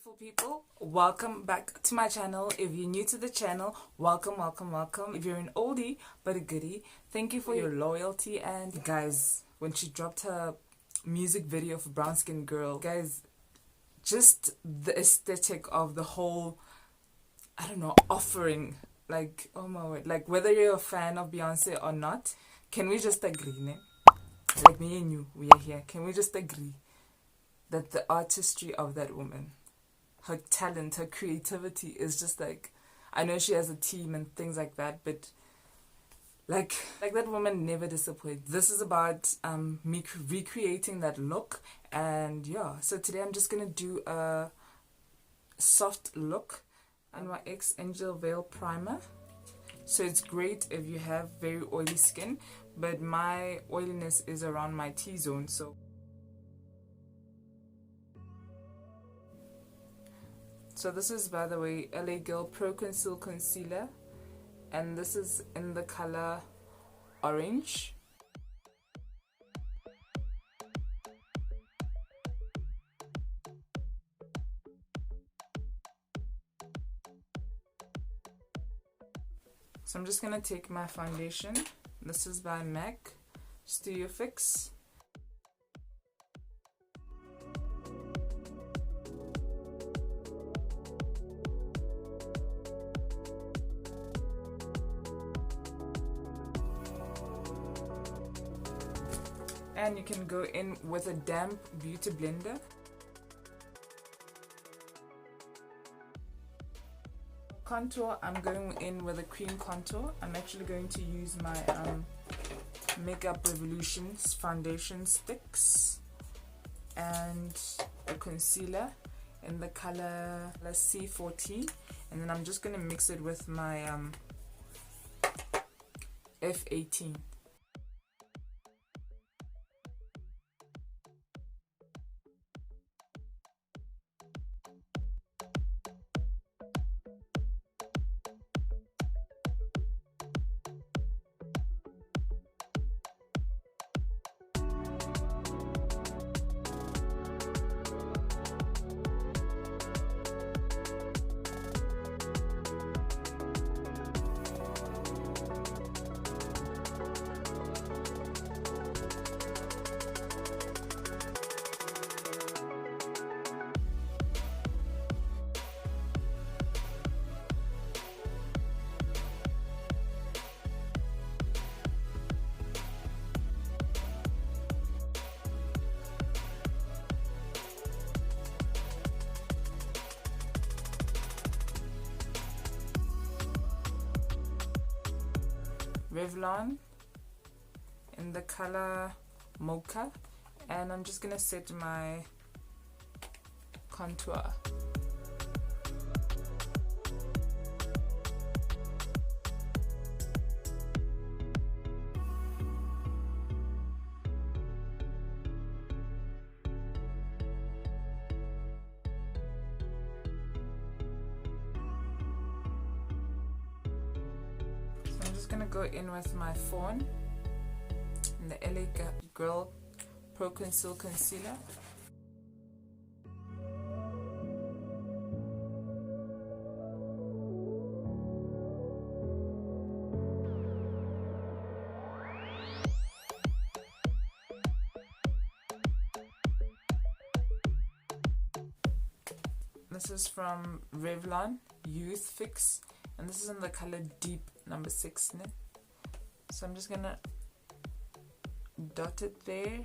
beautiful people, welcome back to my channel. If you're new to the channel, welcome. If you're an oldie but a goodie, thank you for your loyalty. And guys, when she dropped her music video for Brown Skin Girl, guys, just the aesthetic of the whole, I don't know, offering, like, oh my word, like whether you're a fan of Beyonce or not, can we just agree, ne? Like me and you, we are here, can we just agree that the artistry of that woman, her talent, her creativity is just like, I know she has a team and things like that, but like that woman never disappoints. This is about me recreating that look. And yeah, so today I'm just gonna do a soft look on my X Angel Veil primer. So it's great if you have very oily skin, but my oiliness is around my T-zone, So this is, by the way, LA Girl Pro Conceal Concealer, and this is in the color orange. So I'm just going to take my foundation. This is by MAC Studio Fix. And you can go in with a damp beauty blender. Contour, I'm going in with a cream contour. I'm actually going to use my Makeup Revolution's foundation sticks and a concealer in the color C14, and then I'm just going to mix it with my F18. Revlon in the color Mocha, and I'm just gonna set my contour. I'm just gonna go in with my Fawn in the LA Girl Pro Conceal Concealer. This is from Revlon Youth Fix, and this is in the color Deep number 6. So I'm just gonna dot it there.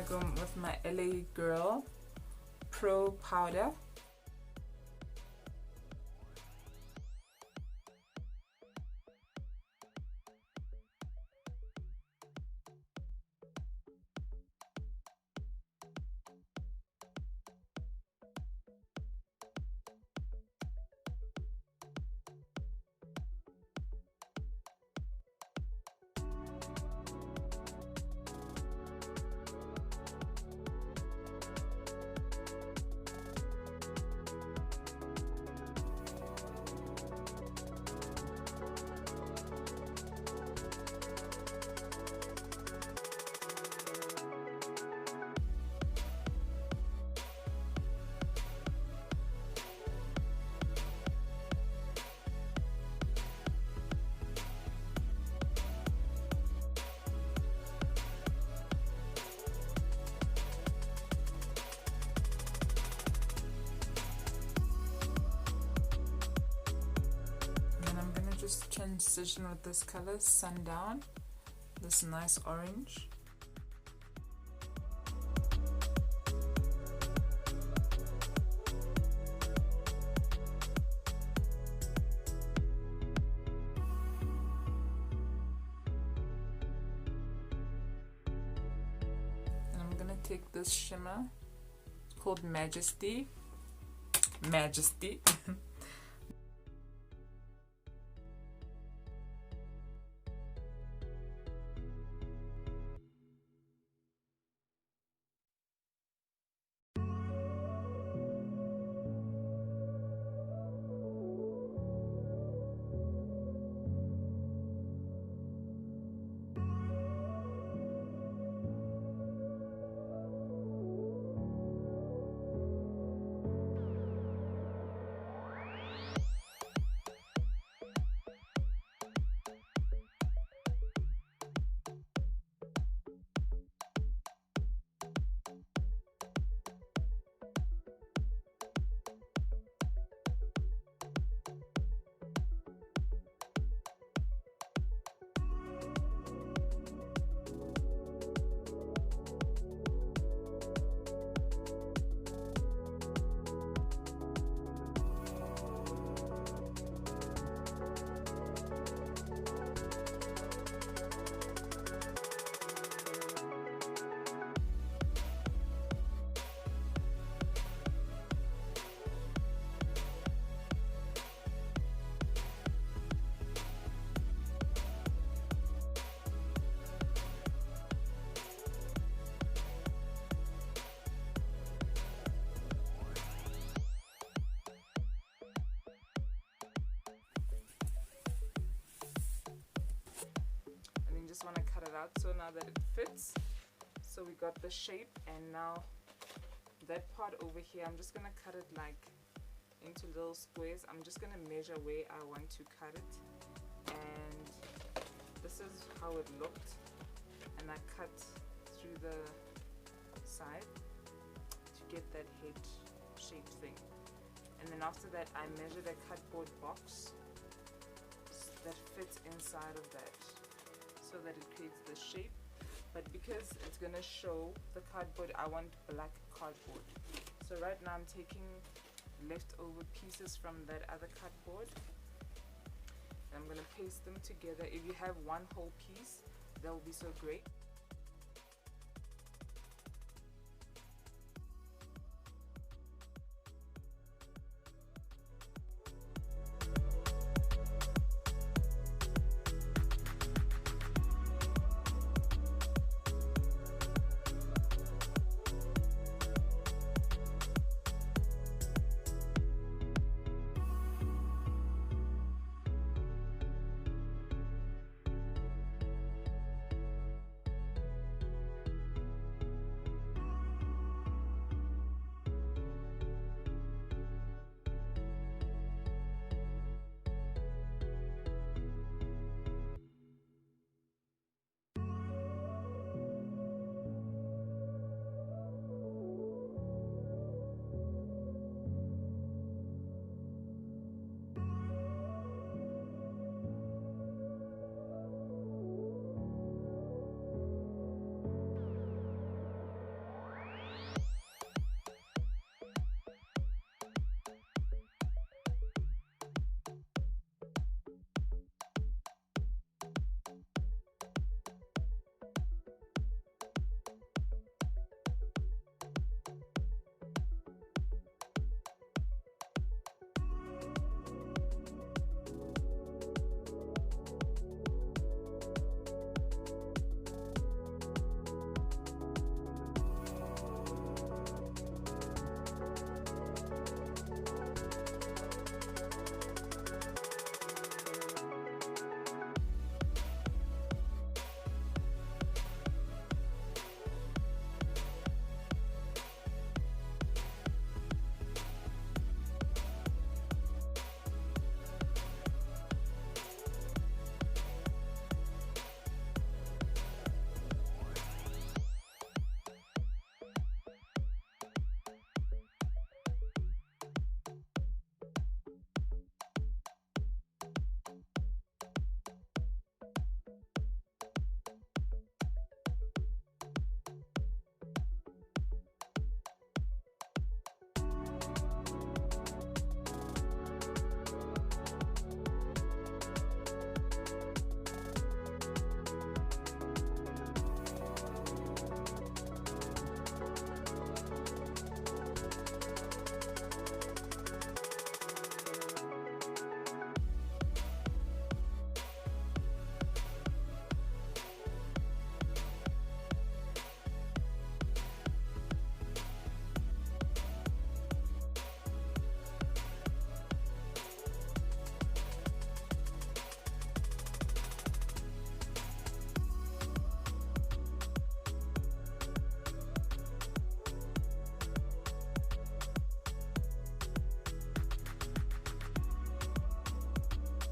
Go with my LA Girl Pro Powder. just transition with this color, Sundown, this nice orange. And I'm gonna take this shimmer called Majesty. Just want to cut it out so now that it fits. So we got the shape, and now that part over here, I'm just gonna cut it like into little squares. I'm just gonna measure where I want to cut it, and this is how it looked. And I cut through the side to get that head shape thing, and then after that I measured a cardboard box that fits inside of that, so that it creates the shape. But because it's gonna show the cardboard, I want black cardboard. So right now I'm taking leftover pieces from that other cardboard, and I'm gonna paste them together. If you have one whole piece, that will be so great.